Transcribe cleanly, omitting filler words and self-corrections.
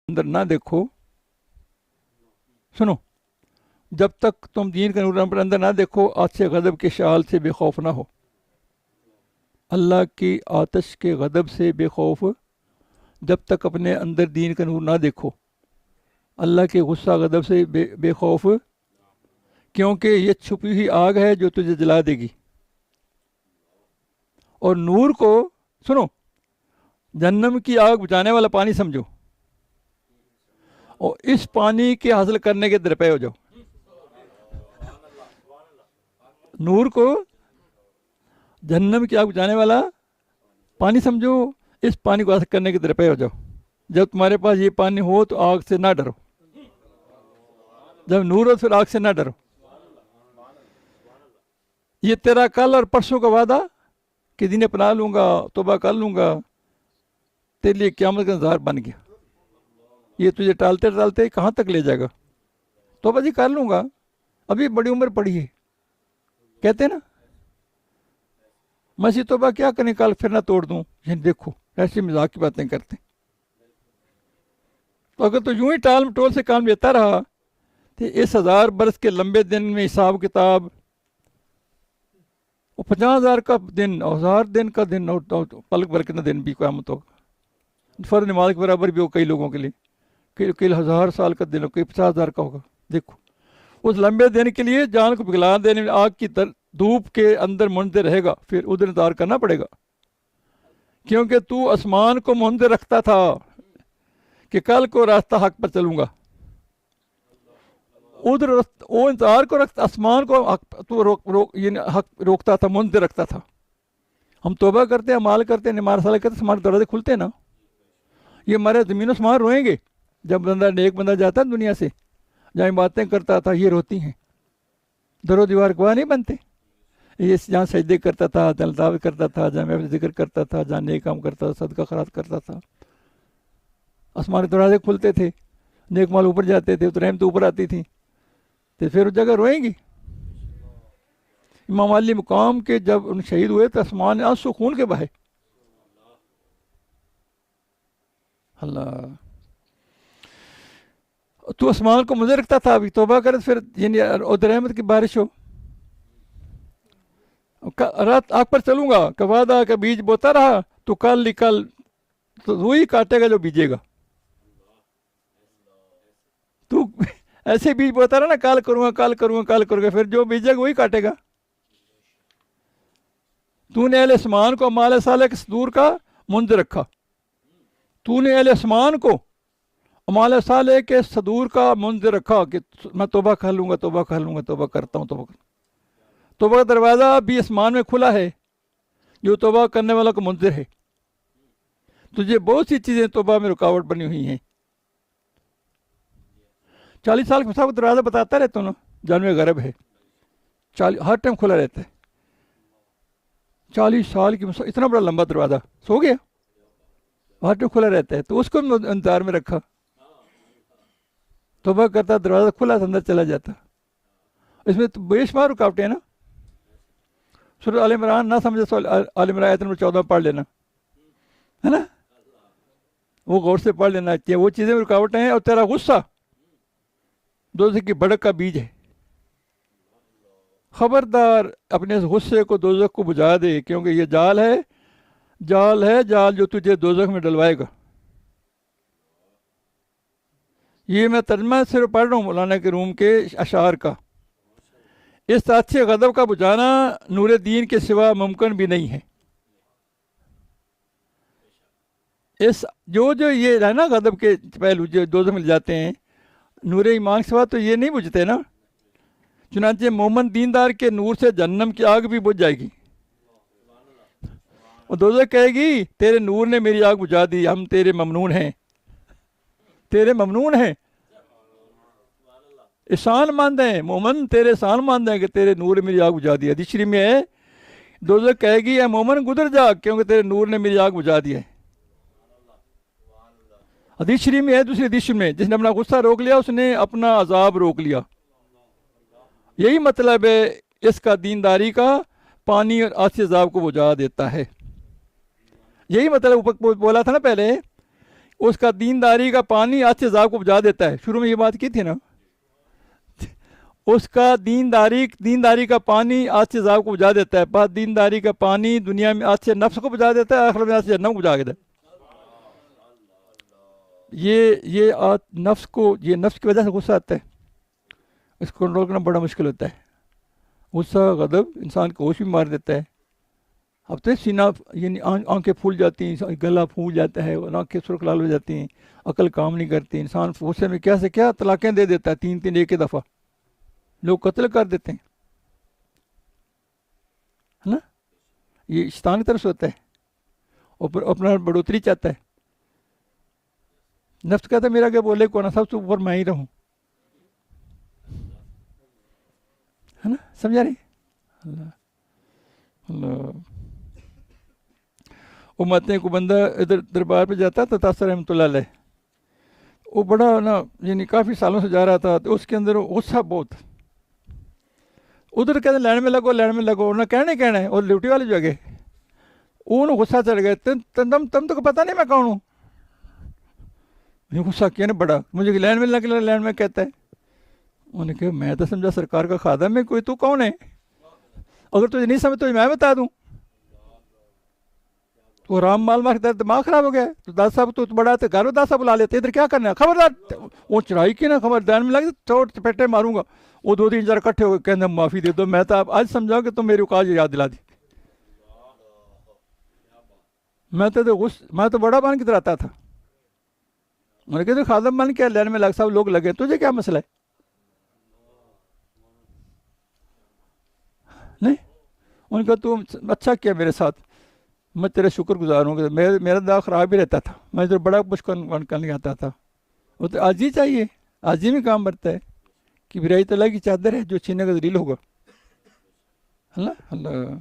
اندر نہ دیکھو، سنو، جب تک تم دین کا نور پر اندر نہ دیکھو، آتش غضب کے شعال سے بے خوف نہ ہو۔ اللہ کی آتش کے غضب سے بے خوف جب تک اپنے اندر دین کا نور نہ دیکھو، اللہ کے غصہ غضب سے بے خوف، کیونکہ یہ چھپی ہوئی آگ ہے جو تجھے جلا دے گی۔ اور نور کو، سنو، جہنم کی آگ بجھانے والا پانی سمجھو، اور اس پانی کے حاصل کرنے کے درپے ہو جاؤ۔ نور کو جہنم کی آگ بجھانے والا پانی سمجھو، اس پانی کو حاصل کرنے کے درپے ہو جاؤ۔ جب تمہارے پاس یہ پانی ہو تو آگ سے نہ ڈرو، جب نور ہو پھر آگ سے نہ ڈرو۔ یہ تیرا کل اور پرسوں کا وعدہ کہ دن اپنا لوں گا، توبہ کر لوں گا، تیرے لیے قیامت کا انتظار بن گیا۔ یہ تجھے ٹالتے ٹالتے کہاں تک لے جائے گا؟ توبہ جی کر لوں گا، ابھی بڑی عمر پڑی ہے، کہتے ہیں نا، مسیح توبہ کیا کریں کل پھر نہ توڑ دوں، یعنی دیکھو ایسی مذاق کی باتیں کرتے۔ تو اگر تو یوں ہی ٹال مٹول سے کام لیتا رہا تو اس 1000 برس کے لمبے دن میں حساب کتاب، اور 50,000 کا دن، 1000 دن کا دن، اور پلک بھر کتنا دن بھی قیامت ہوگا، فرض نماز کے برابر بھی ہو کئی لوگوں کے لیے، کئی 1000 سال کا دن ہو، کئی 50,000 کا ہوگا۔ دیکھو اس لمبے دن کے لیے جان کو پگھلا دینے میں آگ کی دھوپ کے اندر منتظر رہے گا، پھر ادھر انتظار کرنا پڑے گا، کیونکہ تو آسمان کو منتظر رکھتا تھا کہ کل کو راستہ حق پر چلوں گا، ادھر وہ انتظار کو رکھتا، آسمان کو حق تو یعنی حق روکتا تھا، منتظر رکھتا تھا۔ ہم توبہ کرتے ہیں، اعمال کرتے ہیں، نماز صالح کرتے ہیں، ہمارے دروازے کھلتے ہیں نا۔ یہ ہمارے زمین و آسمان روئیں گے جب بندہ نیک بندہ جاتا ہے دنیا سے، جہاں باتیں کرتا تھا یہ روتی ہیں، در و دیوار گواہ نہیں بنتے۔ یہ جہاں سجدے کرتا تھا، جہاں الطاف کرتا تھا، جہاں محفل ذکر کرتا تھا، جہاں نیک کام کرتا تھا، صدقہ خیرات کرتا تھا، آسمان کے دروازے کھلتے تھے، نیک مال اوپر جاتے تھے، تو رحمت اوپر آتی تھی، تو پھر اس جگہ روئیں گی۔ امام علی مقام کے جب ان شہید ہوئے تو آسمان آنسو خون کے بہے۔ اللہ، تو آسمان کو منتظر رکھتا تھا، ابھی توبہ کر پھر یعنی ادھر رحمت کی بارش ہو۔ رات آگ پر چلوں گا کہ وعدہ کا بیج بوتا رہا تو کل نکل تو وہی کاٹے گا جو بیجے گا۔ تو ایسے بیج بوتا رہا نا، کال کروں گا، کال کروں گا، کال کروں گا، پھر جو بیجے گا وہی کاٹے گا۔ تو نے اہل آسمان کو اعمال صالح کے صدور کا منتظر رکھا، تو نے اہل آسمان کو اعمال صالح کے صدور کا منتظر رکھا کہ میں توبہ کر لوں گا، توبہ کر لوں گا، توبہ کرتا ہوں، توبہ توبہ کا دروازہ بھی آسمان میں کھلا ہے جو توبہ کرنے والا کو منتظر ہے۔ تجھے بہت سی چیزیں توبہ میں رکاوٹ بنی ہوئی ہیں۔ 40 سال کے مسافر کا دروازہ بتاتا رہتا ہوں نا، جانب غرب ہے، ہر ٹائم کھلا رہتا ہے۔ 40 سال کی اتنا بڑا لمبا دروازہ، سو گیا، ہر ٹائم کھلا رہتا ہے، تو اس کو انتظار میں رکھا، توبہ کرتا، دروازہ کھلا، اندر چلا جاتا۔ اس میں تو بے شمار رکاوٹیں ہیں نا۔ سورۃ آل عمران نہ سمجھے تو آل عمران آیت نمبر 14 پڑھ لینا ہے نا، وہ غور سے پڑھ لینا چاہیے۔ وہ چیزیں رکاوٹیں ہیں، اور تیرا غصہ دوزخ کی بھڑک کا بیج ہے۔ خبردار اپنے اس غصے کو دوزخ کو بجھا دے، کیونکہ یہ جال ہے، جال جو تجھے دوزخ میں ڈلوائے گا۔ یہ میں ترجمہ صرف پڑھ رہا ہوں مولانا کے روم کے اشعار کا۔ اس آتش غضب کا بجھانا نور دین کے سوا ممکن بھی نہیں ہے۔ اس جو یہ ہے نا غضب کے پہلو جو دوزخ میں جاتے ہیں، نور ایمان کے سوا تو یہ نہیں بجھتے نا۔ چنانچہ مومن دیندار کے نور سے جہنم کی آگ بھی بجھ جائے گی، اور دوزخ کہے گی تیرے نور نے میری آگ بجھا دی، ہم تیرے ممنون ہیں، تیرے ممنون ہیں، احسان مند ہیں، مومن تیرے احسان مند ہیں کہ تیرے نور نے میری آگ بجھا دی۔ حدیث شریف میں ہے دوزخ کہے گی اے مومن گزر جا، کیونکہ تیرے نور نے میری آگ بجھا دی ہے۔ حدیث شریف میں ہے، دوسری حدیث میں، جس نے اپنا غصہ روک لیا اس نے اپنا عذاب روک لیا۔ یہی مطلب ہے اس کا دینداری کا، پانی اور آتش عذاب کو بجھا دیتا ہے۔ یہی مطلب بولا تھا نا پہلے، اس کا دینداری کا پانی آج سے عذاب کو بجھا دیتا ہے. شروع میں یہ بات کی تھی نا, اس کا دینداری کا پانی آج سے عذاب کو بجھا دیتا ہے. بعد دینداری کا پانی دنیا میں آج سے نفس کو بجھا دیتا ہے, آخر میں آج سے جہنم کو بجھا دیتا ہے. یہ نفس کو, یہ نفس کی وجہ سے غصہ آتا ہے, اس کو کنٹرول کرنا بڑا مشکل ہوتا ہے. غصہ غضب انسان کو ہوش بھی مار دیتا ہے. اب تو سینہ یعنی آنکھیں پھول جاتی ہیں, گلا پھول جاتا ہے, آنکھیں سرخ لال ہو جاتی ہیں, عقل کام نہیں کرتی. انسان غصے میں کیا سے کیا طلاقیں دے دیتا ہے, 3 ایک ہی دفعہ. لوگ قتل کر دیتے ہیں, ہے نا. یہ شیطان کی طرف سے ہوتا ہے, اور اپنا بڑھوتری چاہتا ہے. نفس کہتا ہے میرا کیا بولے کون, سب سے اوپر میں ہی رہوں, ہے نا. سمجھا نہیں. اللہ امتیں کو بندہ ادھر دربار پہ جاتا تھا, تاثر رحمۃ اللہ علیہ, وہ بڑا نا یعنی کافی سالوں سے جا رہا تھا, تو اس کے اندر غصہ بہت. ادھر کہتے لائن میں لگو نہ کہنا ہے, اور ڈیوٹی والے جو گئے انہوں غصہ چڑھ گئے, تم تو پتہ نہیں میں کون ہوں. غصہ کیا نا بڑا, مجھے لائن میں لگ لائن میں کہتا ہے. انہوں نے کہا میں تو سمجھا سرکار کا خادم ہے کوئی, تو کون ہے؟ اگر تجھے نہیں سمجھ تو میں بتا دوں. تو رام مال مار دماغ خراب ہو گیا. تو داس صاحب تو بڑا تھا, گھر میں داس صاحب بلا لیتے, ادھر کیا کرنا ہے, خبردار. وہ چڑھائی کی نا, خبردار میں لگ چوٹ چپیٹے ماروں گا. وہ 2-3 اکٹھے ہو کے کہنے معافی دے دو. میں تو آج سمجھاؤں کہ تم میری اوقات یاد دلا دی. میں تو بڑا بان کی طرح آتا تھا. انہوں نے کہا خادم بن کے لین میں لگ, سب لوگ لگے, تجھے کیا مسئلہ ہے؟ نہیں. ان کا تو اچھا کیا میرے ساتھ, میں تیرے شکر گزار ہوں. میرا داغ خراب ہی رہتا تھا, میں تو بڑا مشکل کرنے آتا تھا. وہ تو آج ہی چاہیے, آج ہی میں کام برتا ہے کہ برائی تعالیٰ کی چادر ہے جو چھینے کا دلیل ہوگا. اللہ اللہ